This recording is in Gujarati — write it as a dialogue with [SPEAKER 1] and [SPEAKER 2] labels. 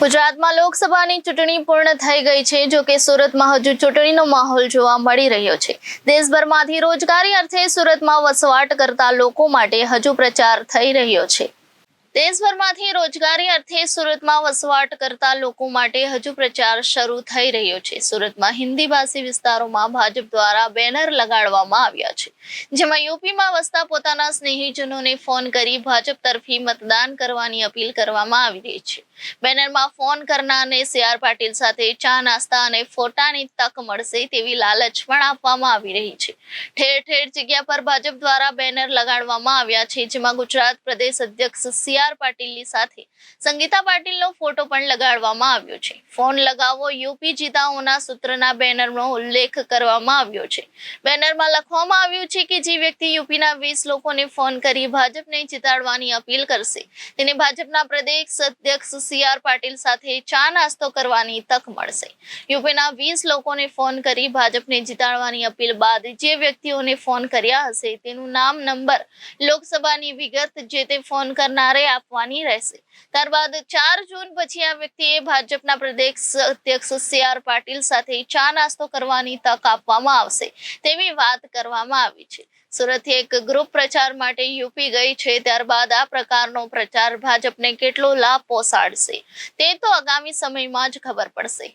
[SPEAKER 1] ગુજરાતમાં લોકસભાની ચૂંટણી પૂર્ણ થઈ ગઈ છે, જો કે સુરતમાં હજુ ચૂંટણીનો માહોલ જોવા મળી રહ્યો છે। દેશભરમાંથી રોજગારી અર્થે સુરતમાં વસવાટ કરતા લોકો માટે હજુ પ્રચાર થઈ રહ્યો છે। દેશભરમાંથી રોજગારી અર્થે સુરતમાં વસવાટ કરતા લોકો માટે હજુ પ્રચાર શરૂ થઈ રહ્યો છે। સુરતમાં હિન્દી ભાષી વિસ્તારોમાં ભાજપ દ્વારા બેનર લગાડવામાં આવ્યા છે, જેમાં યુપીમાં વસતા પોતાના સ્નેહીજનોને ફોન કરી ભાજપ તરફી મતદાન કરવાની અપીલ કરવામાં આવી રહી છે। બેનરમાં ફોન કરનારને CR પાટીલ સાથે ચા નાસ્તા અને ફોટાની તક મળશે તેવી લાલચ પણ આપવામાં આવી રહી છે। ઠેર ઠેર જગ્યા પર ભાજપ દ્વારા બેનર લગાડવામાં આવ્યા છે, જેમાં ગુજરાત પ્રદેશ અધ્યક્ષ CR પાટીલની સાથે સંગીતા પાટીલનો ફોટો પણ લગાડવામાં આવ્યો છે। ફોન લગાવો યુપી જીતાઓના સૂત્રના બેનરનો ઉલ્લેખ કરવામાં આવ્યો છે। બેનરમાં લખવામાં આવ્યું છે કે જે વ્યક્તિ યુપીના 20 લોકોને ફોન કરી ભાજપને જીતાડવાની અપીલ કરશે તેને ભાજપના પ્રદેશ અધ્યક્ષ CR પાટીલ સાથે ચા નાસ્તો કરવાની તક મળશે। યુપીના 20 લોકોને ફોન કરી ભાજપને જીતાડવાની અપીલ બાદ જે વ્યક્તિઓને ફોન કર્યા હશે તેનું નામ, નંબર, લોકસભાની વિગત જે તે ફોન કરનારે આપવાની રહેશે। ત્યારબાદ 4 જૂન પછી આ વ્યક્તિએ ભાજપના પ્રદેશ અધ્યક્ષ CR પાટીલ સાથે ચા નાસ્તો કરવાની તક આપવામાં આવશે તેવી વાત કરવામાં આવી છે। સુરતથી એક ગ્રુપ પ્રચાર માટે યુપી ગઈ છે, ત્યારબાદ આ પ્રકારનો પ્રચાર ભાજપને કેટલો લાભ પહોંચાડશે તે તો આગામી સમયમાં જ ખબર પડશે।